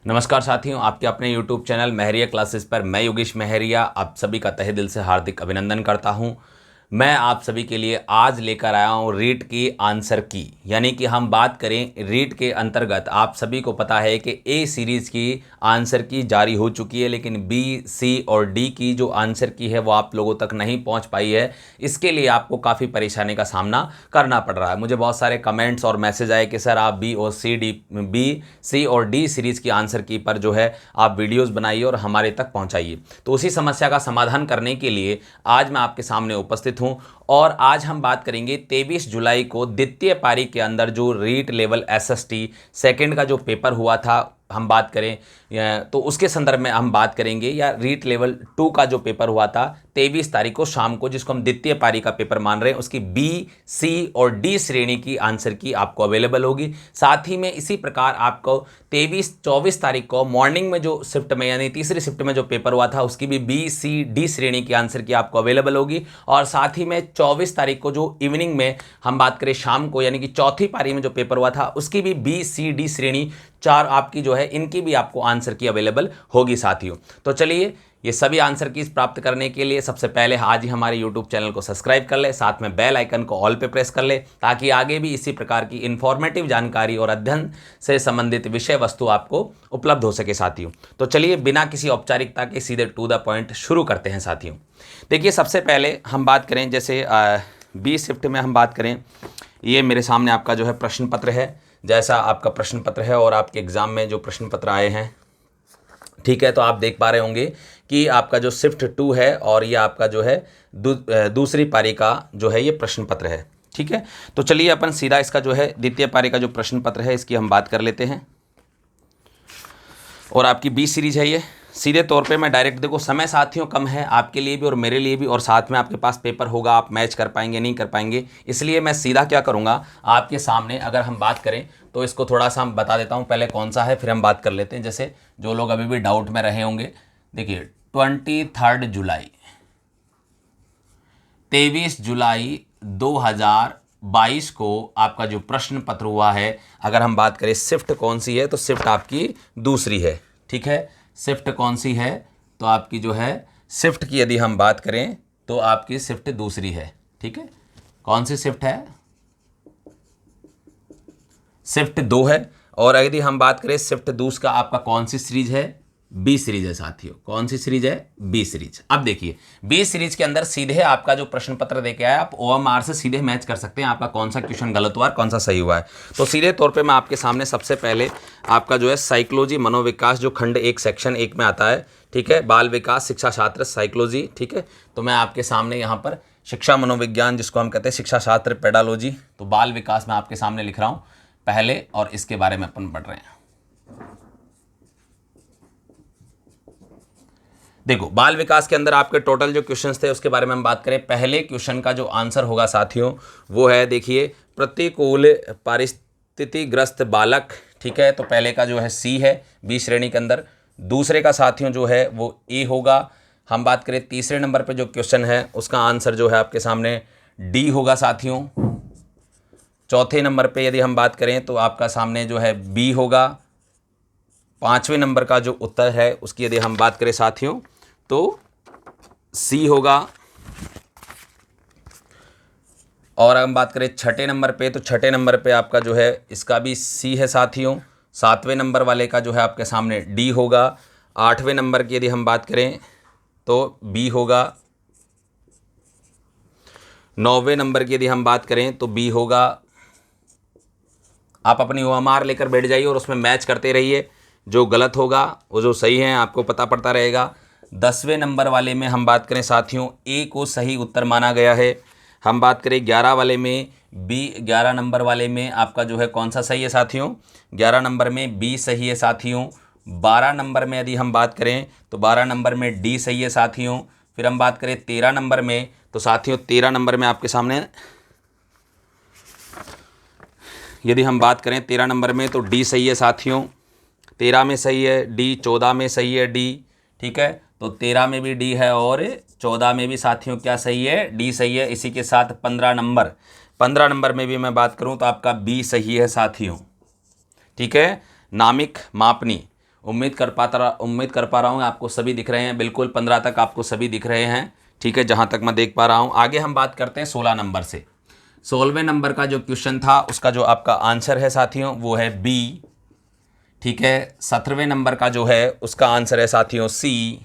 नमस्कार साथियों, आपके अपने YouTube चैनल महरिया क्लासेस पर मैं योगेश महरिया आप सभी का तहे दिल से हार्दिक अभिनंदन करता हूं। मैं आप सभी के लिए आज लेकर आया हूं रीट की आंसर की, यानी कि हम बात करें रीट के अंतर्गत। आप सभी को पता है कि ए सीरीज़ की आंसर की जारी हो चुकी है, लेकिन बी, सी और डी की जो आंसर की है वो आप लोगों तक नहीं पहुंच पाई है। इसके लिए आपको काफ़ी परेशानी का सामना करना पड़ रहा है। मुझे बहुत सारे कमेंट्स और मैसेज आए कि सर आप बी, सी और डी सीरीज़ की आंसर की पर जो है आप वीडियोस बनाइए और हमारे तक पहुंचाइए। तो उसी समस्या का समाधान करने के लिए आज मैं आपके सामने उपस्थित हूं और आज हम बात करेंगे 23 जुलाई को द्वितीय पारी के अंदर जो रीट लेवल एसएसटी सेकंड का जो पेपर हुआ था, हम बात करें तो उसके संदर्भ में हम बात करेंगे, या रीट लेवल 2 का जो पेपर हुआ था 23 तारीख को शाम को, जिसको हम द्वितीय पारी का पेपर मान रहे हैं, उसकी बी, सी और डी श्रेणी की आंसर की आपको अवेलेबल होगी। साथ ही में इसी प्रकार आपको 24 तारीख को मॉर्निंग में जो शिफ्ट में यानी तीसरी शिफ्ट में जो पेपर हुआ था उसकी भी बी, सी, डी श्रेणी की आंसर की आपको अवेलेबल होगी। और साथ ही में 24 तारीख को जो इवनिंग में हम बात करें शाम को, यानी कि चौथी पारी में जो पेपर हुआ था उसकी भी बी, सी, डी श्रेणी चार आपकी जो है इनकी भी आपको आंसर की अवेलेबल होगी साथियों। तो चलिए, ये सभी आंसर कीज प्राप्त करने के लिए सबसे पहले आज ही हमारे YouTube चैनल को सब्सक्राइब कर ले, साथ में बेल आइकन को ऑल पे प्रेस कर ले, ताकि आगे भी इसी प्रकार की इंफॉर्मेटिव जानकारी और अध्ययन से संबंधित विषय वस्तु आपको उपलब्ध हो सके साथियों। तो चलिए, बिना किसी औपचारिकता के सीधे टू द पॉइंट शुरू करते हैं साथियों। देखिए, सबसे पहले हम बात करें, जैसे बी शिफ्ट में हम बात करें, ये मेरे सामने आपका जो है प्रश्न पत्र है, जैसा आपका प्रश्न पत्र है और आपके एग्ज़ाम में जो प्रश्न पत्र आए हैं, ठीक है। तो आप देख पा रहे होंगे कि आपका जो शिफ्ट 2 है और ये आपका जो है दूसरी पारी का जो है ये प्रश्न पत्र है, ठीक है। तो चलिए अपन सीधा इसका जो है द्वितीय पारी का जो प्रश्न पत्र है इसकी हम बात कर लेते हैं। और आपकी बी सीरीज है ये। सीधे तौर पे मैं डायरेक्ट, देखो समय साथियों कम है आपके लिए भी और मेरे लिए भी, और साथ में आपके पास पेपर होगा, आप मैच कर पाएंगे नहीं कर पाएंगे, इसलिए मैं सीधा क्या करूँगा आपके सामने, अगर हम बात करें तो इसको थोड़ा सा हम बता देता हूँ पहले कौन सा है, फिर हम बात कर लेते हैं। जैसे जो लोग अभी भी डाउट में रहे होंगे, देखिए 23 जुलाई 2022 को आपका जो प्रश्न पत्र हुआ है, अगर हम बात करें शिफ्ट कौन सी है तो शिफ्ट आपकी दूसरी है, ठीक है। शिफ्ट कौन सी है तो आपकी जो है शिफ्ट की यदि हम बात करें तो आपकी शिफ्ट दूसरी है, ठीक है। कौन सी शिफ्ट है? शिफ्ट 2 है। और यदि हम बात करें शिफ्ट दूसरा का आपका कौन सी सीरीज है? बी सीरीज है साथियों। कौन सी सीरीज है? B series. अब देखिए, बी सीरीज के अंदर सीधे आपका जो प्रश्न पत्र देके आया, आप ओएमआर से सीधे मैच कर सकते हैं आपका कौन सा क्वेश्चन गलत हुआ है, कौन सा सही हुआ है। तो सीधे तौर पे मैं आपके सामने सबसे पहले आपका जो है साइकोलॉजी मनोविकास जो खंड 1 सेक्शन 1 में आता है, ठीक है, बाल विकास शिक्षा शास्त्र साइकोलॉजी, ठीक है। तो मैं आपके सामने यहाँ पर शिक्षा मनोविज्ञान जिसको हम कहते हैं शिक्षा शास्त्र पेडालॉजी, तो बाल विकास मैं आपके सामने लिख रहा हूँ पहले, और इसके बारे में अपन पढ़ रहे हैं। देखो, बाल विकास के अंदर आपके टोटल जो क्वेश्चंस थे उसके बारे में हम बात करें। पहले क्वेश्चन का जो आंसर होगा साथियों वो है, देखिए, प्रतिकूल परिस्थितिग्रस्त बालक, ठीक है। तो पहले का जो है सी है बी श्रेणी के अंदर। दूसरे का साथियों जो है वो ए होगा। हम बात करें तीसरे नंबर पे जो क्वेश्चन है उसका आंसर जो है आपके सामने डी होगा साथियों। चौथे नंबर पे यदि हम बात करें तो आपका सामने जो है बी होगा। पांचवें नंबर का जो उत्तर है उसकी यदि हम बात करें साथियों तो सी होगा। और हम बात करें छठे नंबर पे, तो छठे नंबर पे आपका जो है इसका भी सी है साथियों। सातवें नंबर वाले का जो है आपके सामने डी होगा। आठवें नंबर की यदि हम बात करें तो बी होगा। नौवें नंबर की यदि हम बात करें तो बी होगा। आप अपनी ओएमआर लेकर बैठ जाइए और उसमें मैच करते रहिए, जो गलत होगा वो जो सही है आपको पता पड़ता रहेगा। 10वें नंबर वाले में हम बात करें साथियों ए को सही उत्तर माना गया है। हम बात करें 11 वाले में बी, 11 नंबर वाले में आपका जो है कौन सा सही है साथियों? 11 नंबर में बी सही है साथियों। 12 नंबर में यदि हम बात करें तो 12 नंबर में डी सही है साथियों। फिर हम बात करें 13 नंबर में, तो साथियों 13 नंबर में आपके सामने यदि हम बात करें 13 नंबर में तो डी सही है साथियों। 13 में सही है डी, 14 में सही है डी, ठीक है। तो 13 में भी डी है और 14 में भी साथियों क्या सही है? डी सही है। इसी के साथ 15 नंबर में भी मैं बात करूं तो आपका बी सही है साथियों, ठीक है। नामिक मापनी उम्मीद कर पा रहा हूँ आपको सभी दिख रहे हैं। बिल्कुल 15 तक आपको सभी दिख रहे हैं, ठीक है, जहाँ तक मैं देख पा रहा हूँ। आगे हम बात करते हैं 16 नंबर से। 16वें नंबर का जो क्वेश्चन था उसका जो आपका आंसर है साथियों वो है बी, ठीक है। 17वें नंबर का जो है उसका आंसर है साथियों सी।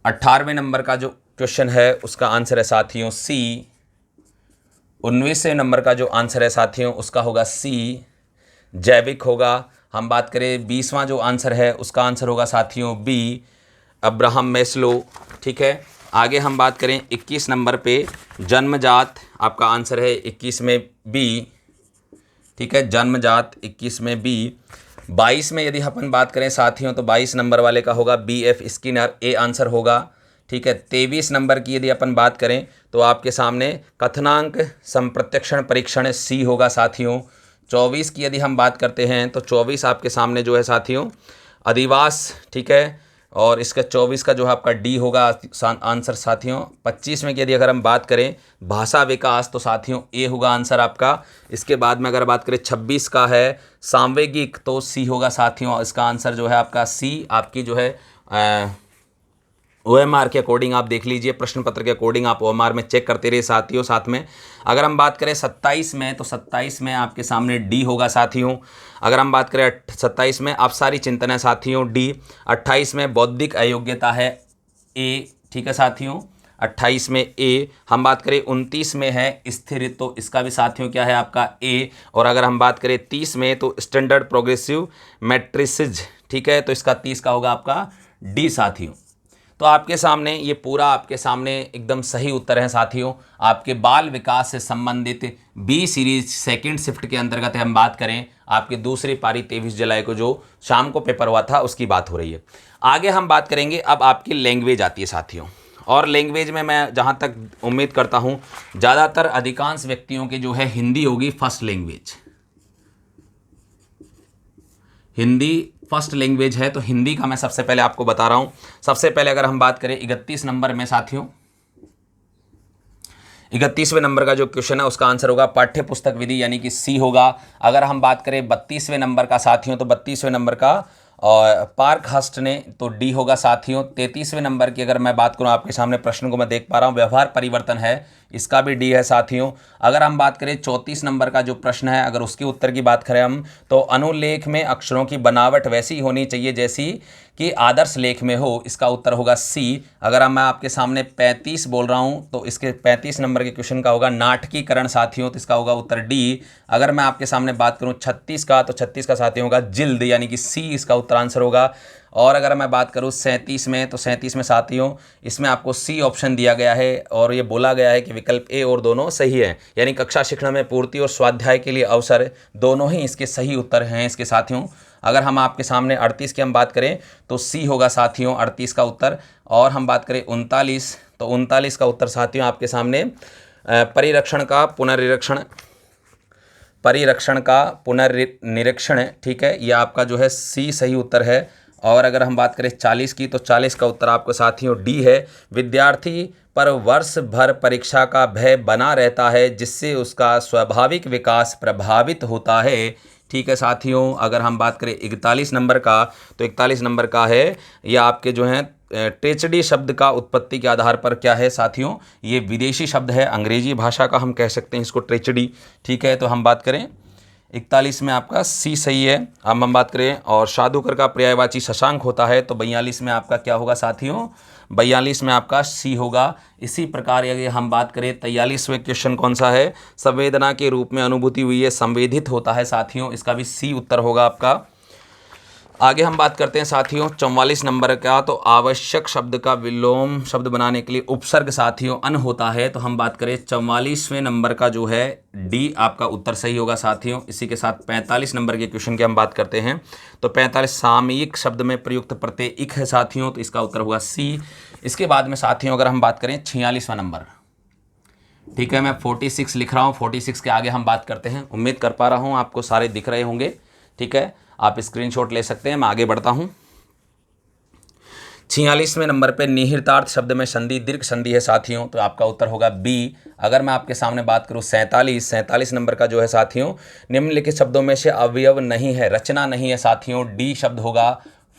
18वें नंबर का जो क्वेश्चन है उसका आंसर है साथियों सी। 19वें नंबर का जो आंसर है साथियों उसका होगा सी, जैविक होगा। हम बात करें 20वां जो आंसर है उसका आंसर होगा साथियों बी, अब्राहम मैस्लो, ठीक है। आगे हम बात करें 21 नंबर पे, जन्मजात आपका आंसर है 21 में बी, ठीक है, जन्मजात 21 में बी। 22 में यदि अपन बात करें साथियों तो 22 नंबर वाले का होगा B F Skinner, A answer होगा, ठीक है। 23 नंबर की यदि अपन बात करें तो आपके सामने कथनांक संप्रत्यक्षण परीक्षण सी होगा साथियों। 24 की यदि हम बात करते हैं तो 24 आपके सामने जो है साथियों अधिवास, ठीक है, और इसका 24 का जो है आपका डी होगा आंसर साथियों। 25 में की यदि अगर हम बात करें भाषा विकास तो साथियों ए होगा आंसर आपका। इसके बाद में अगर बात करें 26 का है सामवेगिक तो सी होगा साथियों। इसका आंसर जो है आपका सी, आपकी जो है OMR के अकॉर्डिंग आप देख लीजिए, प्रश्न पत्र के अकॉर्डिंग आप OMR में चेक करते रहिए साथियों। साथ में अगर हम बात करें 27 में तो 27 में आपके सामने डी होगा साथियों। अगर हम बात करें 27 में अपसारी चिंतन है साथियों डी। 28 में बौद्धिक अयोग्यता है ए, ठीक है साथियों, 28 में ए। हम बात करें 29 में है स्थिर तो इसका भी साथियों क्या है आपका ए। और अगर हम बात करें 30 में तो स्टैंडर्ड प्रोग्रेसिव मैट्रिसेज, ठीक है, तो इसका 30 का होगा आपका डी साथियों। तो आपके सामने ये पूरा आपके सामने एकदम सही उत्तर है साथियों। आपके बाल विकास से संबंधित बी सीरीज सेकंड शिफ्ट के अंतर्गत हम बात करें, आपकी दूसरी पारी 23 जुलाई को जो शाम को पेपर हुआ था उसकी बात हो रही है। आगे हम बात करेंगे, अब आपकी लैंग्वेज आती है साथियों। और लैंग्वेज में मैं जहाँ तक उम्मीद करता हूँ ज़्यादातर अधिकांश व्यक्तियों की जो है हिंदी होगी first language. Hindi first language है तो हिंदी का मैं सबसे पहले आपको बता रहा हूं। सबसे पहले अगर हम बात करें 31 नंबर में साथियों, 31वें नंबर का जो क्वेश्चन है उसका आंसर होगा पाठ्य पुस्तक विधि यानी कि सी होगा। अगर हम बात करें 32वें नंबर का साथियों तो 32वें नंबर का और पार्क हस्ट ने तो डी होगा साथियों। 33वें नंबर की अगर मैं बात करूं आपके सामने प्रश्न को मैं देख पा रहा हूं व्यवहार परिवर्तन है, इसका भी डी है साथियों। अगर हम बात करें 34 नंबर का जो प्रश्न है अगर उसके उत्तर की बात करें हम तो अनुलेख में अक्षरों की बनावट वैसी होनी चाहिए जैसी कि आदर्श लेख में हो, इसका उत्तर होगा सी। अगर मैं आपके सामने 35 बोल रहा हूं तो इसके 35 नंबर के क्वेश्चन का होगा नाटकीकरण साथियों, तो इसका होगा उत्तर डी। अगर मैं आपके सामने बात करूं 36 का तो 36 का साथियों होगा जिल्द यानी कि सी, इसका उत्तर आंसर होगा। और अगर मैं बात करूं 37 में तो 37 में साथियों इसमें आपको सी ऑप्शन दिया गया है और ये बोला गया है कि विकल्प ए और दोनों सही है, यानी कक्षा शिक्षण में पूर्ति और स्वाध्याय के लिए अवसर दोनों ही इसके सही उत्तर हैं इसके साथियों। अगर हम आपके सामने 38 की हम बात करें तो सी होगा साथियों 38 का उत्तर। और हम बात करें 39 तो 39 का उत्तर साथियों आपके सामने परिरक्षण का पुनर्निरीक्षण, ठीक है, यह आपका जो है सी सही उत्तर है। और अगर हम बात करें 40 की तो 40 का उत्तर आपको साथियों डी है। विद्यार्थी पर वर्ष भर परीक्षा का भय बना रहता है जिससे उसका स्वाभाविक विकास प्रभावित होता है, ठीक है साथियों। अगर हम बात करें 41 नंबर का तो 41 नंबर का है यह आपके जो हैं ट्रेचडी शब्द का उत्पत्ति के आधार पर क्या है साथियों, ये विदेशी शब्द है, अंग्रेजी भाषा का हम कह सकते हैं इसको ट्रेचडी, ठीक है। तो हम बात करें 41 में आपका सी सही है। अब हम बात करें और साधुकर का पर्यायवाची शशांक होता है तो 42 में आपका क्या होगा साथियों, 42 में आपका सी होगा। इसी प्रकार यदि हम बात करें 43वें क्वेश्चन कौन सा है, संवेदना के रूप में अनुभूति हुई है संवेदित होता है साथियों, इसका भी सी उत्तर होगा आपका। आगे हम बात करते हैं साथियों 44 नंबर का, तो आवश्यक शब्द का विलोम शब्द बनाने के लिए उपसर्ग साथियों अन होता है। तो हम बात करें 44वें नंबर का जो है डी आपका उत्तर सही होगा साथियों। इसी के साथ 45 नंबर के क्वेश्चन की हम बात करते हैं तो 45 सामयिक शब्द में प्रयुक्त प्रत्यय इक है साथियों, तो इसका उत्तर होगा सी। इसके बाद में साथियों अगर हम बात करें 46वां नंबर, ठीक है, मैं 46 लिख रहा हूँ, 46 के आगे हम बात करते हैं। उम्मीद कर पा रहा हूँ आपको सारे दिख रहे होंगे, ठीक है, आप स्क्रीनशॉट ले सकते हैं। मैं आगे बढ़ता हूं। 46वें नंबर पे निहितार्थ शब्द में संधि दीर्घ संधि है साथियों, तो आपका उत्तर होगा बी। अगर मैं आपके सामने बात करूं 47 नंबर का जो है साथियों, निम्नलिखित शब्दों में से अवयव नहीं है, रचना नहीं है साथियों, डी शब्द होगा।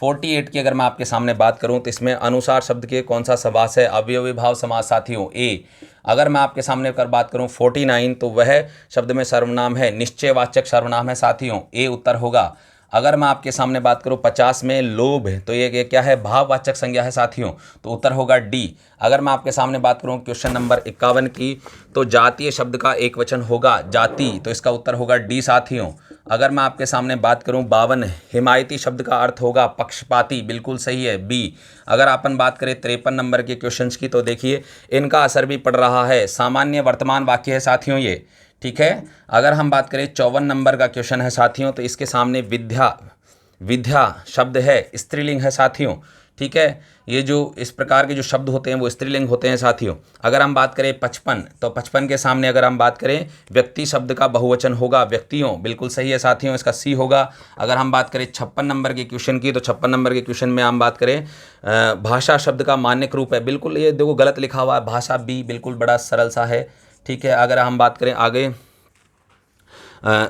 48 की अगर मैं आपके सामने बात करूं तो इसमें अनुसार शब्द के कौन सा समास है, अवयवी भाव समास साथियों, ए। अगर मैं आपके सामने कर बात करूं 49 तो वह शब्द में सर्वनाम है, निश्चयवाचक सर्वनाम है साथियों, ए उत्तर होगा। अगर मैं आपके सामने बात करूं 50 में लोभ, तो ये क्या है, भाववाचक संज्ञा है साथियों, तो उत्तर होगा डी। अगर मैं आपके सामने बात करूं क्वेश्चन नंबर 51 की, तो जातीय शब्द का एक वचन होगा जाति, तो इसका उत्तर होगा डी साथियों। अगर मैं आपके सामने बात करूं 52, हिमायती शब्द का अर्थ होगा पक्षपाती, बिल्कुल सही है, बी। अगर अपन बात करें 53 नंबर के क्वेश्चंस की, तो देखिए इनका असर भी पड़ रहा है, सामान्य वर्तमान वाक्य है साथियों ये, ठीक है। अगर हम बात करें 54 नंबर का क्वेश्चन है साथियों, तो इसके सामने विद्या शब्द है, स्त्रीलिंग है साथियों, ठीक है। ये जो इस प्रकार के जो शब्द होते हैं वो स्त्रीलिंग होते हैं साथियों। अगर हम बात करें 55, तो 55 के सामने अगर हम बात करें व्यक्ति शब्द का बहुवचन होगा व्यक्तियों, बिल्कुल सही है साथियों, इसका सी होगा। अगर हम बात करें 56 नंबर के क्वेश्चन की, तो 56 नंबर के क्वेश्चन में हम बात करें भाषा शब्द का मान्यक रूप है, बिल्कुल ये देखो गलत लिखा हुआ है, भाषा, बी, बिल्कुल बड़ा सरल सा है, ठीक है। अगर हम बात करें आगे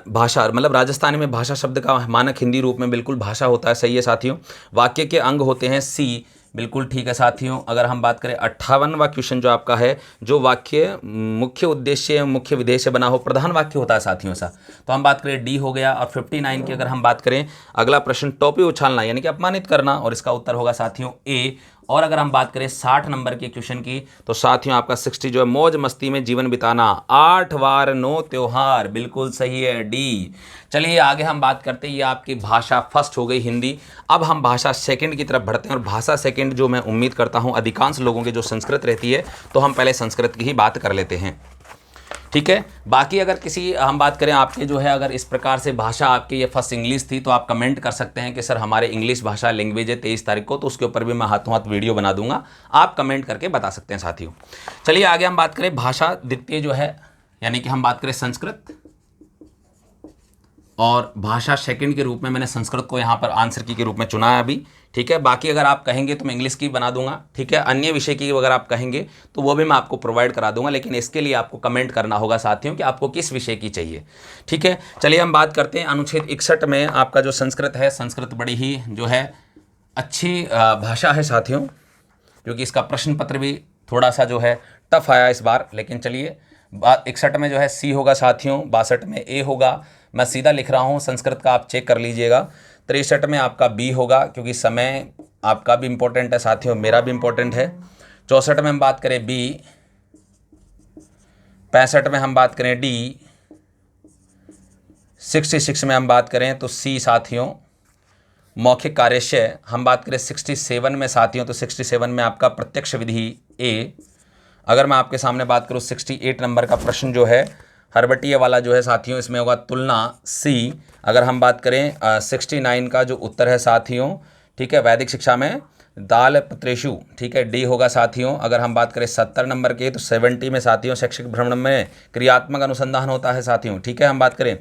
भाषा, मतलब राजस्थानी में भाषा शब्द का मानक हिंदी रूप में बिल्कुल भाषा होता है, सही है साथियों। वाक्य के अंग होते हैं, सी, बिल्कुल ठीक है साथियों। अगर हम बात करें 58वां क्वेश्चन जो आपका है, जो वाक्य मुख्य उद्देश्य मुख्य विधेय बना हो, प्रधान वाक्य होता है साथियों सा, तो हम बात करें डी हो गया। और 59 की अगर हम बात करें, अगला प्रश्न टोपी उछालना यानी कि अपमानित करना, और इसका उत्तर होगा साथियों ए। और अगर हम बात करें 60 नंबर के क्वेश्चन की, तो साथियों आपका 60 जो है मौज मस्ती में जीवन बिताना, 8 वार 9 त्योहार, बिल्कुल सही है, डी। चलिए आगे हम बात करते हैं, ये आपकी भाषा फर्स्ट हो गई हिंदी। अब हम भाषा सेकंड की तरफ बढ़ते हैं, और भाषा सेकंड जो मैं उम्मीद करता हूँ अधिकांश लोगों के जो संस्कृत रहती है, तो हम पहले संस्कृत की ही बात कर लेते हैं, ठीक है। बाकी अगर किसी हम बात करें आपके जो है, अगर इस प्रकार से भाषा आपकी ये फर्स्ट इंग्लिश थी, तो आप कमेंट कर सकते हैं कि सर हमारे इंग्लिश भाषा लैंग्वेज है 23 तारीख को, तो उसके ऊपर भी मैं हाथों हाथ वीडियो बना दूंगा, आप कमेंट करके बता सकते हैं साथियों। चलिए आगे हम बात करें भाषा द्वितीय जो है, यानी कि हम बात करें संस्कृत, और भाषा सेकंड के रूप में मैंने संस्कृत को यहाँ पर आंसर की के रूप में चुना है अभी, ठीक है। बाकी अगर आप कहेंगे तो मैं इंग्लिश की बना दूंगा, ठीक है। अन्य विषय की अगर आप कहेंगे तो वो भी मैं आपको प्रोवाइड करा दूंगा, लेकिन इसके लिए आपको कमेंट करना होगा साथियों कि आपको किस विषय की चाहिए, ठीक है। चलिए हम बात करते हैं अनुच्छेद 61 में आपका जो संस्कृत है, संस्कृत बड़ी ही जो है अच्छी भाषा है साथियों, क्योंकि इसका प्रश्न पत्र भी थोड़ा सा जो है टफ आया इस बार। लेकिन चलिए 61 में जो है सी होगा साथियों, 62 में ए होगा, मैं सीधा लिख रहा हूँ, संस्कृत का आप चेक कर लीजिएगा। 63 में आपका बी होगा, क्योंकि समय आपका भी इम्पोर्टेंट है साथियों, मेरा भी इम्पोर्टेंट है। 64 में हम बात करें बी, 65 में हम बात करें डी, 66 में हम बात करें तो सी साथियों। मौखिक कार्यशय हम बात करें 67 में साथियों, तो 67 में आपका प्रत्यक्ष विधि ए। अगर मैं आपके सामने बात करूं 68 नंबर का प्रश्न जो है हर्बटीय वाला जो है साथियों, इसमें होगा तुलना, सी। अगर हम बात करें 69 का जो उत्तर है साथियों, ठीक है, वैदिक शिक्षा में दाल पत्रेशु, ठीक है, डी होगा साथियों। अगर हम बात करें 70 नंबर के, तो 70 में साथियों शैक्षिक भ्रमण में क्रियात्मक अनुसंधान होता है साथियों, ठीक है। हम बात करें,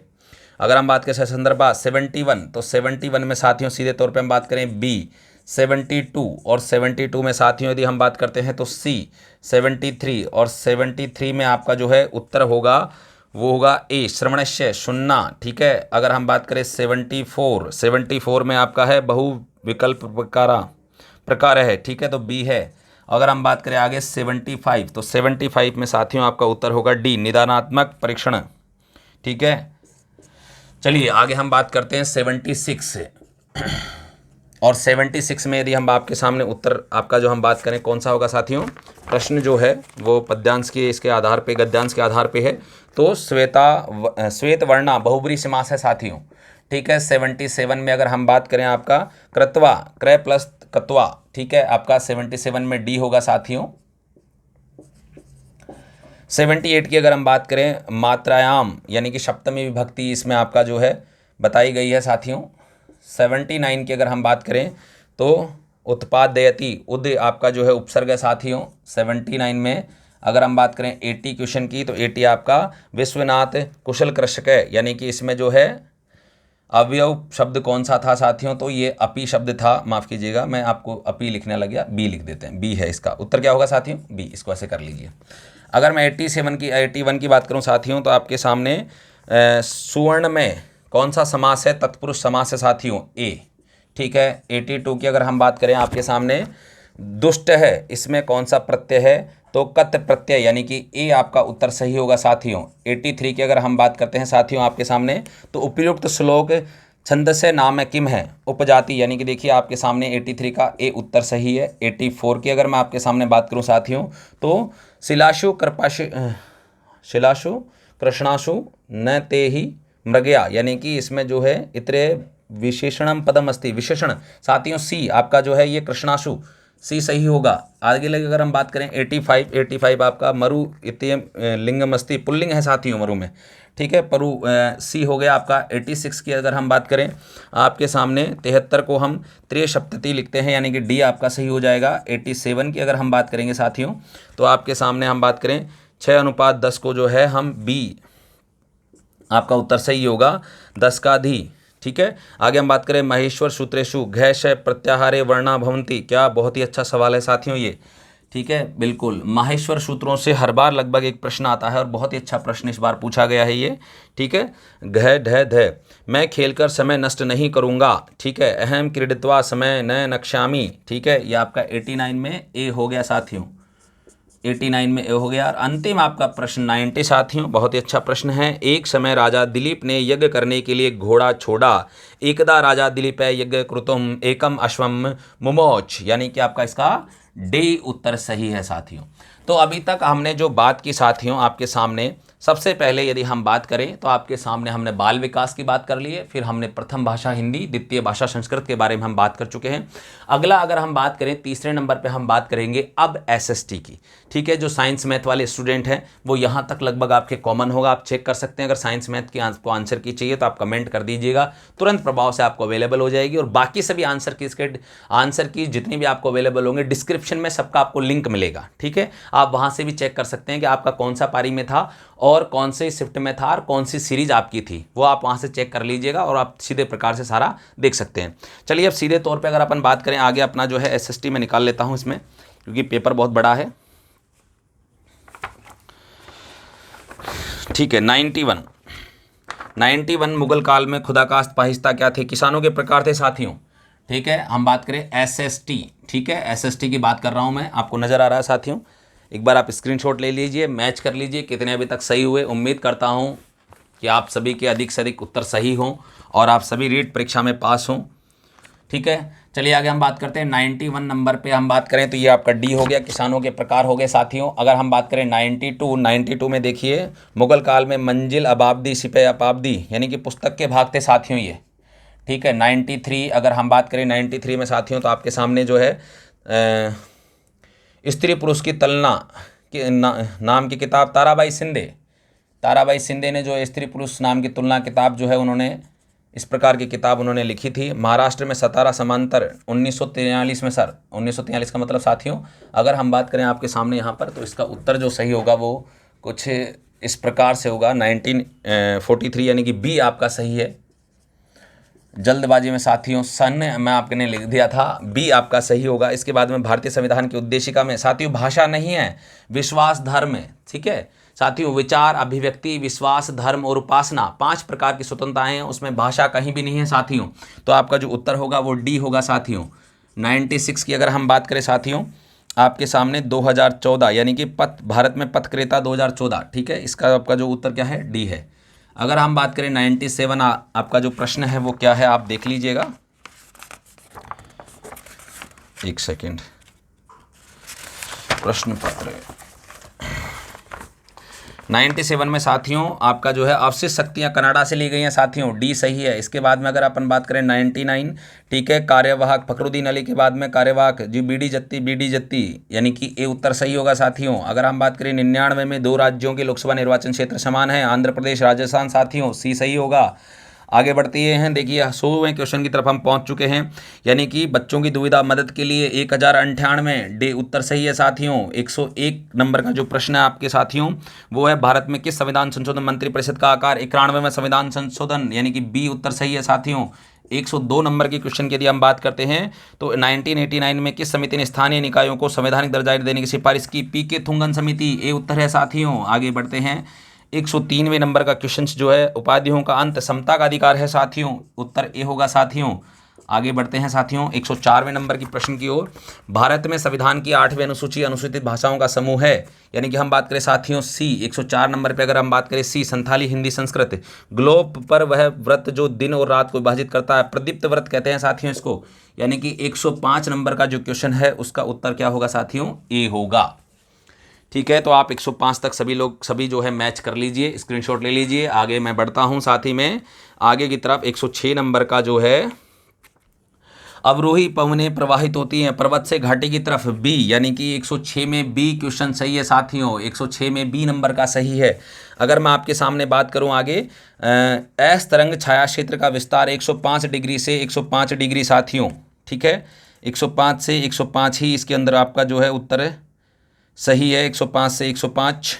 अगर हम बात करें संदर्भ 71, तो 71 में साथियों सीधे तौर पे हम बात करें बी। 72 और 72 में साथियों यदि हम बात करते हैं तो सी। 73 और 73 में आपका जो है उत्तर होगा वो होगा ए, श्रवणस्य सुनना, ठीक है। अगर हम बात करें 74 में आपका है बहुविकल्प प्रकार है, ठीक है, तो बी है। अगर हम बात करें आगे 75, तो 75 में साथियों आपका उत्तर होगा डी, निदानात्मक परीक्षण, ठीक है। चलिए आगे हम बात करते हैं 76 से, और 76 में यदि हम आपके सामने उत्तर आपका जो हम बात करें कौन सा होगा साथियों, प्रश्न जो है वो पद्यांश के इसके आधार पे गद्यांश के आधार पे है, तो श्वेत वर्णा बहुब्री समास है साथियों, ठीक है। 77 में अगर हम बात करें आपका कृत्वा, क्रय प्लस कत्वा, ठीक है, आपका 77 में डी होगा साथियों। 78 की अगर हम बात करें मात्रायाम यानी कि सप्तमी विभक्ति इसमें आपका जो है बताई गई है साथियों। 79 की अगर हम बात करें तो उत्पादयति, उद आपका जो है उपसर्ग है साथियों 79 में। अगर हम बात करें 80 क्वेश्चन की, तो 80 आपका विश्वनाथ कुशल कृषक है, यानी कि इसमें जो है अवयव शब्द कौन सा था साथियों? तो ये अपी शब्द था, माफ़ कीजिएगा मैं आपको अपी लिखने लग गया, बी लिख देते हैं, बी है इसका उत्तर। क्या होगा साथियों? बी। इसको ऐसे कर लीजिए। अगर मैं 81 की बात करूं साथियों तो आपके सामने सुवर्ण में कौन सा समास है? तत्पुरुष समास है साथियों, ए। ठीक है। 82 की अगर हम बात करें आपके सामने दुष्ट है, इसमें कौन सा प्रत्यय है? तो कत प्रत्यय, यानी कि ए आपका उत्तर सही होगा साथियों। 83 की अगर हम बात करते हैं साथियों आपके सामने, तो उपयुक्त श्लोक छंदस्य नाम किम है? उपजाति, यानी कि देखिए आपके सामने 83 का ए उत्तर सही है। 84 की अगर मैं आपके सामने बात करूं साथियों तो शिलाशु कृष्णाशु न ते ही मृगया, यानी कि इसमें जो है इतरे विशेषणम पदम अस्ति, विशेषण साथियों सी आपका जो है ये कृष्णाशु, सी सही होगा। आगे लगे अगर हम बात करें 85 आपका मरु इत्यम लिंगम अस्ति, पुल्लिंग है साथियों मरु में। ठीक है, परु सी हो गया आपका। 86 की अगर हम बात करें आपके सामने 73 को हम त्रिसप्तति लिखते हैं, यानी कि डी आपका सही हो जाएगा। 87 की अगर हम बात करेंगे साथियों तो आपके सामने हम बात करें 6:10 को जो है हम बी आपका उत्तर सही होगा, 10 का धी। ठीक है। आगे हम बात करें महेश्वर सूत्रेशु घ श प्रत्याहारे वर्णा भवंती, क्या बहुत ही अच्छा सवाल है साथियों ये। ठीक है, बिल्कुल माहेश्वर सूत्रों से हर बार लगभग एक प्रश्न आता है और बहुत ही अच्छा प्रश्न इस बार पूछा गया है ये। ठीक है। घ ढ ध, मैं खेलकर समय नष्ट नहीं करूंगा। ठीक है। अहम क्रीडित्वा समय न नक्ष्यामि। ठीक है, ये आपका 89 में ए हो गया साथियों, 89 में ए हो गया। और अंतिम आपका प्रश्न 90 साथियों, बहुत ही अच्छा प्रश्न है। एक समय राजा दिलीप ने यज्ञ करने के लिए घोड़ा छोड़ा, एकदा राजा दिलीप यज्ञ कृतुम एकम अश्वम मुमोच, यानी कि आपका इसका डी उत्तर सही है साथियों। तो अभी तक हमने जो बात की साथियों आपके सामने, सबसे पहले यदि हम बात करें तो आपके सामने हमने बाल विकास की बात कर ली है, फिर हमने प्रथम भाषा हिंदी, द्वितीय भाषा संस्कृत के बारे में हम बात कर चुके हैं। अगला अगर हम बात करें तीसरे नंबर पे हम बात करेंगे अब एसएसटी की। ठीक है, जो साइंस मैथ वाले स्टूडेंट हैं वो यहाँ तक लगभग आपके कॉमन होगा, आप चेक कर सकते हैं। अगर साइंस मैथ की आपको आंसर की चाहिए तो आप कमेंट कर दीजिएगा, तुरंत प्रभाव से आपको अवेलेबल हो जाएगी। और बाकी सभी आंसर की जितनी भी आपको अवेलेबल होंगे डिस्क्रिप्शन में सबका आपको लिंक मिलेगा। ठीक है, आप वहाँ से भी चेक कर सकते हैं कि आपका कौन सा पारी में था और कौन से शिफ्ट में था और कौन सी सीरीज आपकी थी, वो आप वहाँ से चेक कर लीजिएगा और आप सीधे प्रकार से सारा देख सकते हैं। चलिए अब सीधे तौर पे अगर अपन बात करें आगे अपना जो है एसएसटी में निकाल लेता हूँ इसमें, क्योंकि पेपर बहुत बड़ा है। ठीक है, 91 मुगल काल में खुदाकास्त पाहिस्ता क्या थे? किसानों के प्रकार थे साथियों। ठीक है, हम बात करें एसएसटी। ठीक है, एसएसटी की बात कर रहा हूँ मैं, आपको नज़र आ रहा है साथियों। एक बार आप स्क्रीनशॉट ले लीजिए, मैच कर लीजिए कितने अभी तक सही हुए। उम्मीद करता हूँ कि आप सभी के अधिक से अधिक उत्तर सही हों और आप सभी रीट परीक्षा में पास हों। ठीक है, चलिए आगे हम बात करते हैं 91 नंबर पे हम बात करें तो ये आपका डी हो गया, किसानों के प्रकार हो गए साथियों। अगर हम बात करें 92 में देखिए मुगल काल में मंजिल अबाबदी सिपह अपाबदी, यानी कि पुस्तक के भाग थे साथियों ये। ठीक है, 93 अगर हम बात करें 93 में साथियों तो आपके सामने जो है स्त्री पुरुष की तुलना के नाम की किताब ताराबाई शिंदे ने जो स्त्री पुरुष नाम की तुलना किताब जो है उन्होंने इस प्रकार की किताब उन्होंने लिखी थी। महाराष्ट्र में सतारा समांतर 1943 में सर, 1943 का मतलब साथियों अगर हम बात करें आपके सामने यहाँ पर तो इसका उत्तर जो सही होगा वो कुछ इस प्रकार से होगा 1943, यानी कि बी आपका सही है। जल्दबाजी में साथियों सन मैं आपने लिख दिया था, बी आपका सही होगा। इसके बाद में भारतीय संविधान की उद्देशिका में साथियों भाषा नहीं है, विश्वास धर्म है। ठीक है साथियों, विचार, अभिव्यक्ति, विश्वास, धर्म और उपासना 5 प्रकार की स्वतंत्रताएं हैं, उसमें भाषा कहीं भी नहीं है साथियों। तो आपका जो उत्तर होगा वो डी होगा साथियों। 96 की अगर हम बात करें साथियों आपके सामने 2014, यानी कि भारत में पथ क्रेता 2014। ठीक है, इसका आपका जो उत्तर क्या है? डी है। अगर हम बात करें 97 आपका जो प्रश्न है वो क्या है आप देख लीजिएगा, एक सेकेंड। प्रश्न पत्र 97 में साथियों आपका जो है अवशिष्ट शक्तियां कनाडा से ली गई हैं साथियों, डी सही है। इसके बाद में अगर अपन बात करें 99, ठीक है, कार्यवाहक फखरुद्दीन अली के बाद में कार्यवाहक जी बीडी जत्ती, यानी कि ए उत्तर सही होगा साथियों। अगर हम बात करें 99 में 2 राज्यों के लोकसभा निर्वाचन क्षेत्र समान है, आंध्र प्रदेश राजस्थान साथियों, सी सही होगा। आगे बढ़ते हैं, देखिए 100वें क्वेश्चन की तरफ हम पहुंच चुके हैं, यानी कि बच्चों की दुविधा मदद के लिए 1098 डी उत्तर सही है साथियों। 101 नंबर का जो प्रश्न है आपके साथियों वो है, भारत में किस संविधान संशोधन मंत्रिपरिषद का आकार 91वें संविधान संशोधन, यानी कि बी उत्तर सही है साथियों। 102 नंबर की क्वेश्चन की यदि हम बात करते हैं तो 1989 में किस समिति ने स्थानीय निकायों को संवैधानिक दर्जा देने की सिफारिश की, पीके थुंगन समिति, ए उत्तर है साथियों। आगे बढ़ते हैं, 103वें नंबर का क्वेश्चन जो है, उपाधियों का अंत समता का अधिकार है साथियों, उत्तर ए होगा साथियों। आगे बढ़ते हैं साथियों 104वें नंबर की प्रश्न की ओर, भारत में संविधान की 8वीं अनुसूची अनुसूचित भाषाओं का समूह है, यानी कि हम बात करें साथियों सी। 104 नंबर पे अगर हम बात करें सी, संथाली, हिंदी, संस्कृत। ग्लोब पर वह व्रत जो दिन और रात को विभाजित करता है, प्रदीप्त व्रत कहते हैं साथियों इसको, यानी कि 105 नंबर का जो क्वेश्चन है उसका उत्तर क्या होगा साथियों, ए होगा। ठीक है, तो आप 105 तक सभी जो है मैच कर लीजिए, स्क्रीनशॉट ले लीजिए। आगे मैं बढ़ता हूं साथ ही में आगे की तरफ, 106 नंबर का जो है, अवरोही पवनें प्रवाहित होती हैं पर्वत से घाटी की तरफ, बी, यानी कि 106 में बी क्वेश्चन सही है साथियों। 106 में बी नंबर का सही है। अगर मैं आपके सामने बात करूं आगे, एस तरंग छाया क्षेत्र का विस्तार 105 डिग्री से 105 डिग्री साथियों। ठीक है, 105 से 105 ही इसके अंदर आपका जो है उत्तर सही है, 105 से 105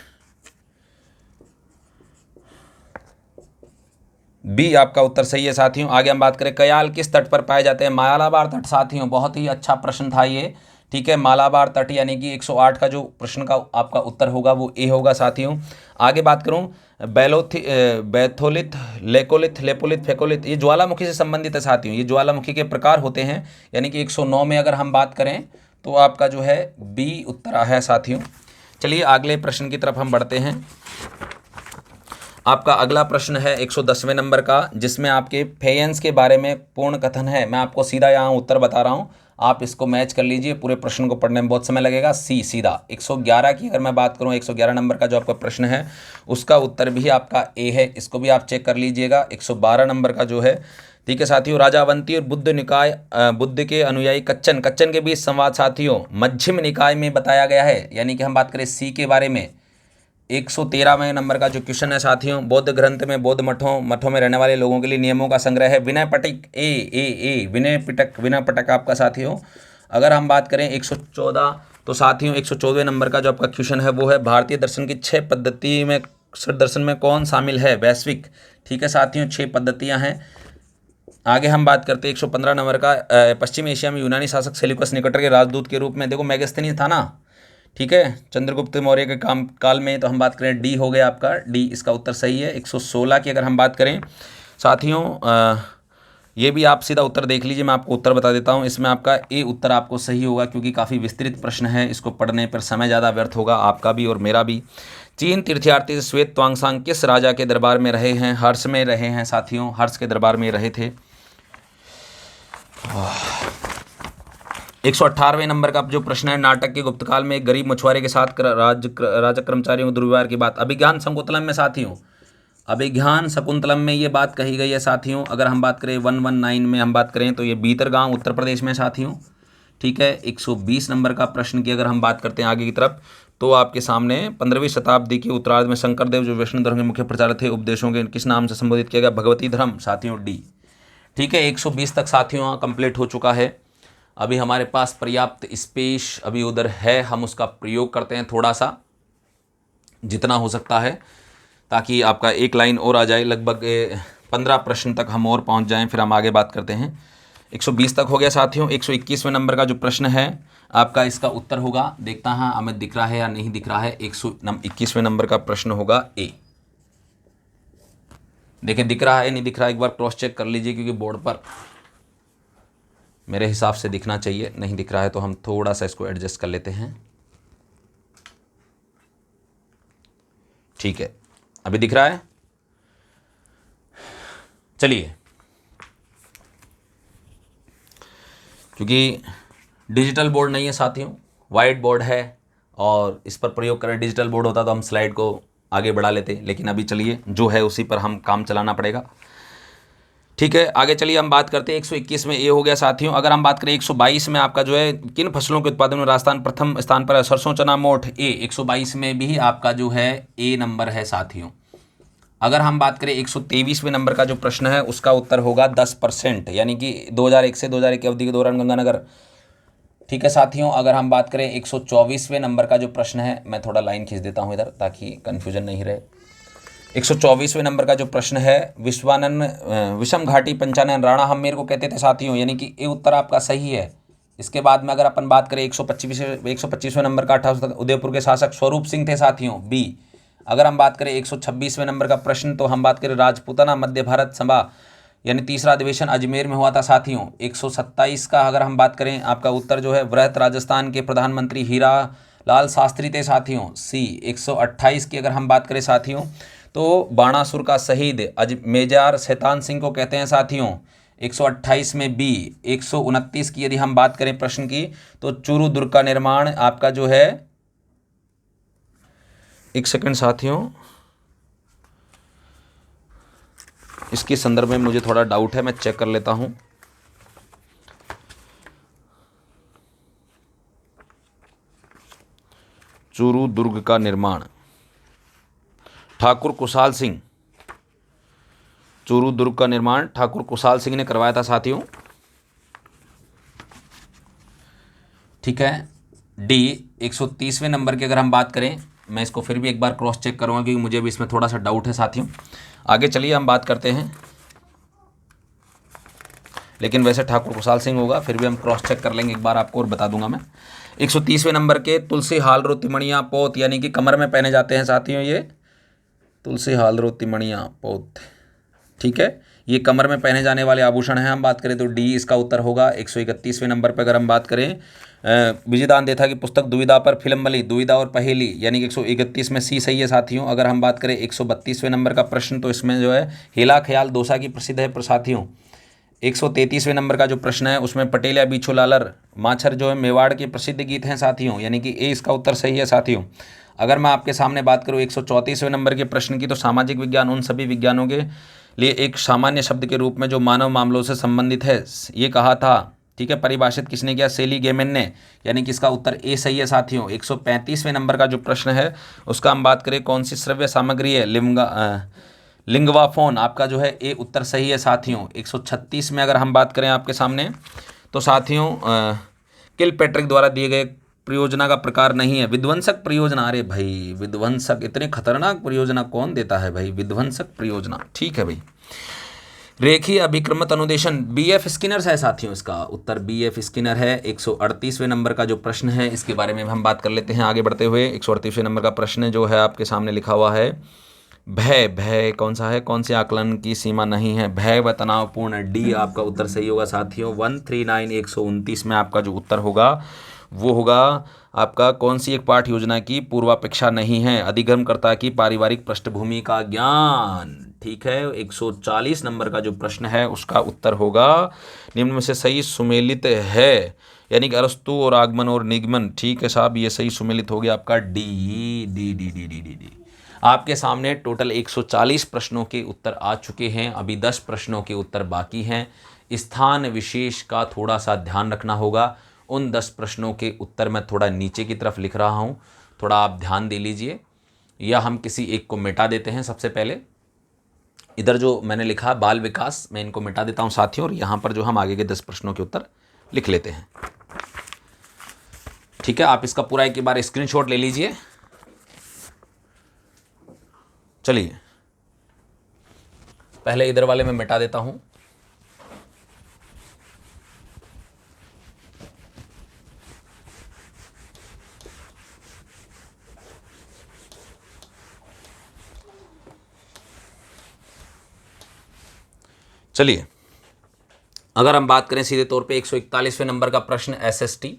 बी आपका उत्तर सही है साथियों। आगे हम बात करें, कयाल किस तट पर पाए जाते हैं, मालाबार तट साथियों। बहुत ही अच्छा प्रश्न था ये। ठीक है, मालाबार तट, यानी कि 108 का जो प्रश्न का आपका उत्तर होगा वो ए होगा साथियों। आगे बात करूं, बैथोलिथ, लेकोलिथ, लेपोलिथ, फेकोलिथ, ये ज्वालामुखी से संबंधित है साथियों। ये ज्वालामुखी के प्रकार होते हैं, यानी कि 109 में अगर हम बात करें तो आपका जो है बी उत्तर है साथियों। चलिए अगले प्रश्न की तरफ हम बढ़ते हैं। आपका अगला प्रश्न है 110वें नंबर का, जिसमें आपके फेयंस के बारे में पूर्ण कथन है। मैं आपको सीधा यहाँ उत्तर बता रहा हूँ, आप इसको मैच कर लीजिए, पूरे प्रश्न को पढ़ने में बहुत समय लगेगा। सी सीधा। 111 की अगर मैं बात करूँ, 111 नंबर का जो आपका प्रश्न है उसका उत्तर भी आपका ए है, इसको भी आप चेक कर लीजिएगा। 112 नंबर का जो है, ठीक है साथियों, राजा अवंती और बुद्ध निकाय, बुद्ध के अनुयायी कच्चन के बीच संवाद साथियों मध्यम निकाय में बताया गया है, यानी कि हम बात करें सी के बारे में। 113वें नंबर का जो क्वेश्चन है साथियों, बौद्ध ग्रंथ में बौद्ध मठों में रहने वाले लोगों के लिए नियमों का संग्रह है, विनय पिटक, ए विनय पिटक आपका साथियों। अगर हम बात करें 114, तो साथियों 114वें नंबर का जो आपका क्वेश्चन है वो है, भारतीय दर्शन की 6 पद्धति में दर्शन में कौन शामिल है, वैश्विक। ठीक है साथियों, 6 पद्धतियाँ हैं। आगे हम बात करते हैं 115 नंबर का, पश्चिम एशिया में यूनानी शासक सेल्यूकस निकटर के राजदूत के रूप में, देखो मेगास्थनीज था ना, ठीक है, चंद्रगुप्त मौर्य के काल में। तो हम बात करें डी हो गया आपका, डी इसका उत्तर सही है। 116 की अगर हम बात करें साथियों, ये भी आप सीधा उत्तर देख लीजिए, मैं आपको उत्तर बता देता हूँ। इसमें आपका ए उत्तर आपको सही होगा, क्योंकि काफ़ी विस्तृत प्रश्न है, इसको पढ़ने पर समय ज़्यादा व्यर्थ होगा आपका भी और मेरा भी। चीन तीर्थयार्थी श्वेत त्वांगसांग किस राजा के दरबार में रहे हैं, हर्ष में रहे हैं साथियों, हर्ष के दरबार में रहे थे। 118वें नंबर का जो प्रश्न है, नाटक के गुप्तकाल में एक गरीब मछुआरे के साथ राजक कर्मचारियों को दुर्व्यवहार की बात, अभिज्ञान शकुंतलम में साथियों, अभिज्ञान शकुंतलम में ये बात कही गई है साथियों। अगर हम बात करें 119 में हम बात करें तो ये बीतरगांव उत्तर प्रदेश में साथियों। ठीक है, 120 नंबर का प्रश्न की अगर हम बात करते हैं आगे की तरफ, तो आपके सामने 15वीं शताब्दी के उत्तरार्ध में शंकरदेव जो वैष्णव धर्म के मुख्य प्रचारक थे, उपदेशों के किस नाम से संबोधित किया गया, भगवती धर्म साथियों, डी। ठीक है, 120 तक साथियों कंप्लीट हो चुका है। अभी हमारे पास पर्याप्त स्पेस अभी उधर है, हम उसका प्रयोग करते हैं थोड़ा सा जितना हो सकता है, ताकि आपका एक लाइन और आ जाए, लगभग 15 प्रश्न तक हम और पहुंच जाएं, फिर हम आगे बात करते हैं। 120 तक हो गया साथियों। 121वें नंबर का जो प्रश्न है आपका, इसका उत्तर होगा, देखता हाँ हमें दिख रहा है या नहीं दिख रहा है। 121वें नंबर का प्रश्न होगा ए। देखिए दिख रहा है नहीं दिख रहा है, एक बार क्रॉस चेक कर लीजिए, क्योंकि बोर्ड पर मेरे हिसाब से दिखना चाहिए, नहीं दिख रहा है तो हम थोड़ा सा इसको एडजस्ट कर लेते हैं। ठीक है, अभी दिख रहा है। चलिए, क्योंकि डिजिटल बोर्ड नहीं है साथियों, वाइट बोर्ड है, और इस पर प्रयोग करें, डिजिटल बोर्ड होता तो हम स्लाइड को आगे बढ़ा लेते, लेकिन अभी चलिए जो है उसी पर हम काम चलाना पड़ेगा। ठीक है, आगे चलिए हम बात करते हैं। 121 में ए हो गया साथियों। अगर हम बात करें 122 में आपका जो है, किन फसलों के उत्पादन में राजस्थान प्रथम स्थान पर है, सरसों, चना, मोठ, ए। 122 में भी आपका जो है ए नंबर है साथियों। अगर हम बात करें 123वें नंबर का जो प्रश्न है उसका उत्तर होगा 10%, यानी कि 2001 से 2001 की अवधि के दौरान गंगानगर। ठीक है साथियों, अगर हम बात करें 124वें नंबर का जो प्रश्न है, मैं थोड़ा लाइन खींच देता हूं इधर ताकि कन्फ्यूजन नहीं रहे। 124वें नंबर का जो प्रश्न है, विषम घाटी पंचानन राणा हम्मेर को कहते थे साथियों, यानी कि ये उत्तर आपका सही है। इसके बाद में अगर अपन बात करें 125वें नंबर का 1800 उदयपुर के शासक स्वरूप सिंह थे साथियों, बी। अगर हम बात करें 126वें नंबर का प्रश्न, तो हम बात करें राजपूताना मध्य भारत सभा यानी तीसरा अधिवेशन अजमेर में हुआ था साथियों। 127 का अगर हम बात करें, आपका उत्तर जो है वृहत राजस्थान के प्रधानमंत्री हीरा लाल शास्त्री थे साथियों, सी। 128 की अगर हम बात करें साथियों, तो बाणासुर का शहीद मेजर शैतान सिंह को कहते हैं साथियों, 128 में बी। 129 की यदि हम बात करें प्रश्न की, तो चूरू दुर्ग का निर्माण आपका जो है, एक सेकंड साथियों, इसके संदर्भ में मुझे थोड़ा डाउट है, मैं चेक कर लेता हूं। चूरू दुर्ग का निर्माण ठाकुर कुशाल सिंह, चूरू दुर्ग का निर्माण ठाकुर कुशाल सिंह ने करवाया था साथियों। ठीक है, डी। 130वें नंबर की अगर हम बात करें, मैं इसको फिर भी एक बार क्रॉस चेक करूंगा क्योंकि मुझे भी इसमें थोड़ा सा डाउट है साथियों। आगे चलिए हम बात करते हैं, लेकिन वैसे ठाकुर कुशाल सिंह होगा, फिर भी हम क्रॉस चेक कर लेंगे एक बार आपको और बता दूंगा मैं। 130वें नंबर के तुलसी हाल रो तिमणिया पोत, यानी कि कमर में पहने जाते हैं साथियों, ये तुलसी हाल रो तिमणिया पोत। ठीक है, ये कमर में पहने जाने वाले आभूषण हैं। हम बात करें तो डी इसका उत्तर होगा। 131वें नंबर पर अगर हम बात करें, विजयदान देथा की पुस्तक दुविधा पर फिल्म बनी, दुविधा और पहेली, यानी कि 131 में सी सही है साथियों। अगर हम बात करें 132वें नंबर का प्रश्न, तो इसमें जो है हेला ख्याल दोसा की प्रसिद्ध है साथियों। 133वें नंबर का जो प्रश्न है, उसमें पटेल या बीछू लालर माछर जो है मेवाड़ के प्रसिद्ध गीत हैं साथियों, यानी कि ए इसका उत्तर सही है साथियों। अगर मैं आपके सामने बात करूं 134वें नंबर के प्रश्न की, तो सामाजिक विज्ञान उन सभी विज्ञानों के लिए एक सामान्य शब्द के रूप में जो मानव मामलों से संबंधित है, ये कहा था। ठीक है, परिभाषित किसने किया? सेली गेमेन ने, यानी कि इसका उत्तर ए सही है साथियों। 135वें नंबर का जो प्रश्न है, उसका हम बात करें कौन सी श्रव्य सामग्री है, लिंगवाफोन, आपका जो है ए उत्तर सही है साथियों। 136 में अगर हम बात करें आपके सामने, तो साथियों किल पैट्रिक द्वारा दिए गए परियोजना का प्रकार नहीं है, विध्वंसक परियोजना। अरे भाई विध्वंसक, इतने खतरनाक परियोजना कौन देता है भाई, विध्वंसक परियोजना। ठीक है भाई। रेखीय अभिक्रमत अनुदेशन बीएफ स्किनर है साथियों, इसका उत्तर बीएफ स्किनर है। 138वें नंबर का जो प्रश्न है, इसके बारे में हम बात कर लेते हैं आगे बढ़ते हुए। 138वें नंबर का प्रश्न जो है आपके सामने लिखा हुआ है, भय, भय कौन सा है, कौन से आकलन की सीमा नहीं है, भय व तनावपूर्ण, डी आपका उत्तर सही होगा साथियों। 139 में आपका जो उत्तर होगा वो होगा आपका कौन सी एक पाठ योजना की पूर्वापेक्षा नहीं है, अधिगमकर्ता की पारिवारिक पृष्ठभूमि का ज्ञान। ठीक है, 140 नंबर का जो प्रश्न है उसका उत्तर होगा निम्न में से सही सुमेलित है, यानी कि अरस्तु और आगमन और निगमन। ठीक है साहब, ये सही सुमेलित हो गया आपका D D D D D D D. आपके सामने टोटल 140 प्रश्नों के उत्तर आ चुके हैं, अभी 10 प्रश्नों के उत्तर बाकी हैं। स्थान विशेष का थोड़ा सा ध्यान रखना होगा। उन 10 प्रश्नों के उत्तर मैं थोड़ा नीचे की तरफ लिख रहा हूँ, थोड़ा आप ध्यान दे लीजिए, या हम किसी एक को मिटा देते हैं। सबसे पहले इधर जो मैंने लिखा बाल विकास, मैं इनको मिटा देता हूँ साथियों, और यहाँ पर जो हम आगे के 10 प्रश्नों के उत्तर लिख लेते हैं। ठीक है, आप इसका पूरा एक बार स्क्रीनशॉट ले लीजिए। चलिए पहले इधर वाले में मिटा देता हूं। चलिए अगर हम बात करें सीधे तौर पे 141वें नंबर का प्रश्न एसएसटी,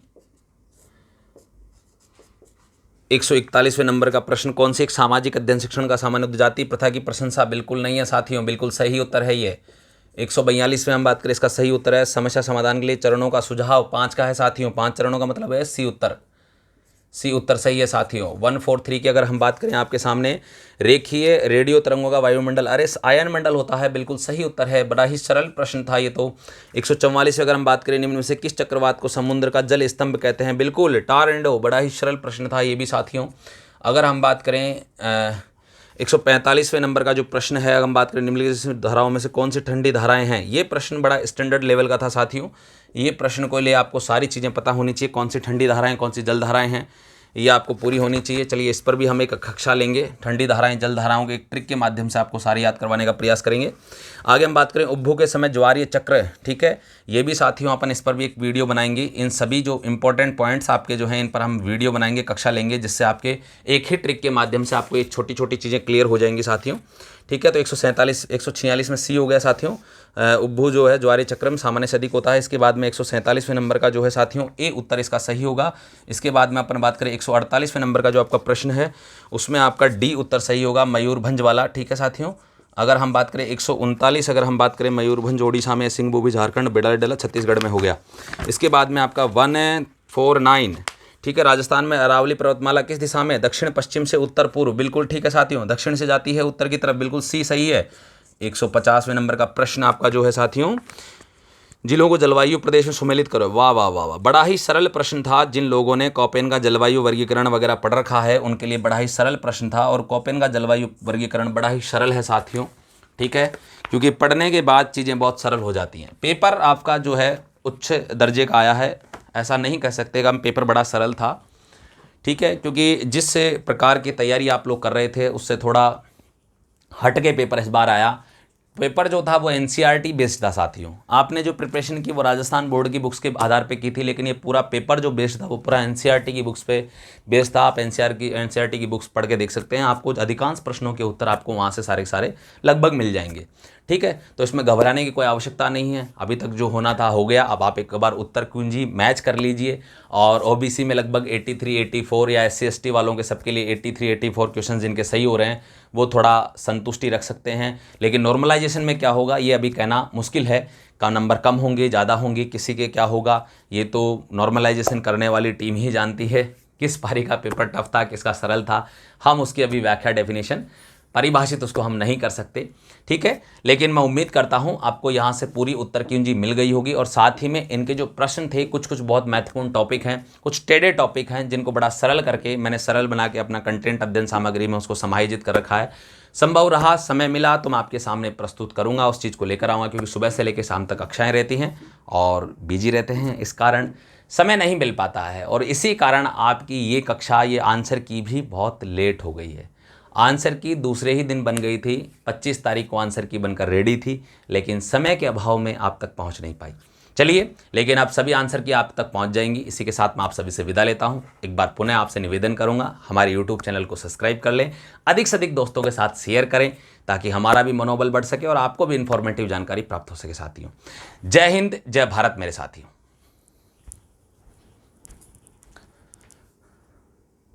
141वें नंबर का प्रश्न, कौन से एक सामाजिक अध्ययन शिक्षण का सामान्य जाति प्रथा की प्रशंसा, बिल्कुल नहीं है साथियों, बिल्कुल सही उत्तर है ये। 142 में हम बात करें, इसका सही उत्तर है समस्या समाधान के लिए चरणों का सुझाव, 5 का है साथियों, 5 चरणों का मतलब है सी उत्तर, सी उत्तर सही है साथियों। 143 की अगर हम बात करें आपके सामने, रेखीय रेडियो तरंगों का वायुमंडल, अरे आयन मंडल होता है, बिल्कुल सही उत्तर है, बड़ा ही सरल प्रश्न था ये तो। 144 में अगर हम बात करें, निम्न में से किस चक्रवात को समुद्र का जल स्तंभ कहते हैं, बिल्कुल टारएंडो, बड़ा ही सरल प्रश्न था ये भी साथियों। अगर हम बात करें 145वें नंबर का जो प्रश्न है, अगर हम बात करें निम्नलिखित धाराओं में से कौन सी ठंडी धाराएं हैं, ये प्रश्न बड़ा स्टैंडर्ड लेवल का था साथियों। ये प्रश्न को लिए आपको सारी चीज़ें पता होनी चाहिए, कौन सी ठंडी धाराएं, कौन सी जल धाराएं हैं, ये आपको पूरी होनी चाहिए। चलिए इस पर भी हम एक कक्षा लेंगे, ठंडी धाराएं जल धाराओं के एक ट्रिक के माध्यम से आपको सारी याद करवाने का प्रयास करेंगे। आगे हम बात करें उपभोग के समय ज्वारीय चक्र, ठीक है, ये भी साथियों अपन इस पर भी एक वीडियो बनाएंगे। इन सभी जो इंपॉर्टेंट पॉइंट्स आपके जो हैं इन पर हम वीडियो बनाएंगे, कक्षा लेंगे, जिससे आपके एक ही ट्रिक के माध्यम से आपको ये छोटी छोटी चीज़ें क्लियर हो जाएंगी साथियों, ठीक है। तो 146 में सी हो गया साथियों, उपभू जो है ज्वारीय चक्र में सामान्य से अधिक होता है। इसके बाद में 147वें नंबर का जो है साथियों ए उत्तर इसका सही होगा। इसके बाद में अपन बात करें 148वें नंबर का जो आपका प्रश्न है, उसमें आपका डी उत्तर सही होगा, मयूरभंज वाला, ठीक है साथियों। अगर हम बात करें 139, अगर हम बात करें मयूरभंज ओडिशा में, सिंहभूमि झारखंड, बिडला छत्तीसगढ़ में हो गया। इसके बाद में आपका 149, ठीक है, राजस्थान में अरावली पर्वतमाला किस दिशा में, दक्षिण पश्चिम से उत्तर पूर्व, बिल्कुल ठीक है साथियों, दक्षिण से जाती है उत्तर की तरफ, बिल्कुल सी सही है। 150वें नंबर का प्रश्न आपका जो है साथियों, जिलों को जलवायु प्रदेश में सम्मिलित करो। वाह वाह वाह वाह, बड़ा ही सरल प्रश्न था। जिन लोगों ने कॉपेन का जलवायु वर्गीकरण वगैरह पढ़ रखा है उनके लिए बड़ा ही सरल प्रश्न था, और कॉपेन का जलवायु वर्गीकरण बड़ा ही सरल है साथियों, ठीक है, क्योंकि पढ़ने के बाद चीज़ें बहुत सरल हो जाती हैं। पेपर आपका जो है उच्च दर्जे का आया है, ऐसा नहीं कह सकते कि हम पेपर बड़ा सरल था, ठीक है, क्योंकि जिस प्रकार की तैयारी आप लोग कर रहे थे उससे थोड़ा हट के पेपर इस बार आया। पेपर जो था वो एनसीईआरटी बेस्ड था साथियों। आपने जो प्रिपरेशन की वो राजस्थान बोर्ड की बुक्स के आधार पे की थी, लेकिन ये पूरा पेपर जो बेस्ड था वो पूरा एनसीईआरटी की बुक्स पे बेस्ड था। आप एनसीईआरटी की बुक्स पढ़ के देख सकते हैं, आपको अधिकांश प्रश्नों के उत्तर आपको वहाँ से सारे सारे लगभग मिल जाएंगे, ठीक है। तो इसमें घबराने की कोई आवश्यकता नहीं है, अभी तक जो होना था हो गया। अब आप एक बार उत्तर कुंजी मैच कर लीजिए, और ओबीसी में लगभग 83, 84 या SC ST वालों के सबके लिए 83, 84 क्वेश्चन जिनके सही हो रहे हैं वो थोड़ा संतुष्टि रख सकते हैं। लेकिन नॉर्मलाइजेशन में क्या होगा ये अभी कहना मुश्किल है, का नंबर कम होंगे ज़्यादा होंगे, किसी के क्या होगा ये तो नॉर्मलाइजेशन करने वाली टीम ही जानती है। किस पारी का पेपर टफ था, किसका सरल था, हम उसकी अभी व्याख्या डेफिनेशन परिभाषित उसको हम नहीं कर सकते, ठीक है। लेकिन मैं उम्मीद करता हूं आपको यहां से पूरी उत्तर कुंजी मिल गई होगी, और साथ ही में इनके जो प्रश्न थे कुछ कुछ बहुत महत्वपूर्ण टॉपिक हैं, कुछ टेढ़े टॉपिक हैं जिनको बड़ा सरल करके मैंने सरल बना के अपना कंटेंट अध्ययन सामग्री में उसको समायोजित कर रखा है। संभव रहा, समय मिला तो मैं आपके सामने प्रस्तुत करूंगा, उस चीज़ को लेकर आऊँगा, क्योंकि सुबह से लेकर शाम तक कक्षाएँ रहती हैं और बिजी रहते हैं, इस कारण समय नहीं मिल पाता है। और इसी कारण आपकी ये कक्षा, ये आंसर की भी बहुत लेट हो गई है। आंसर की दूसरे ही दिन बन गई थी, 25 तारीख को आंसर की बनकर रेडी थी, लेकिन समय के अभाव में आप तक पहुंच नहीं पाई। चलिए, लेकिन आप सभी आंसर की आप तक पहुंच जाएंगी। इसी के साथ मैं आप सभी से विदा लेता हूं। एक बार पुनः आपसे निवेदन करूंगा, हमारे YouTube चैनल को सब्सक्राइब कर लें, अधिक से अधिक दोस्तों के साथ शेयर करें, ताकि हमारा भी मनोबल बढ़ सके और आपको भी इंफॉर्मेटिव जानकारी प्राप्त हो सके साथियों। जय हिंद, जय भारत मेरे साथियों।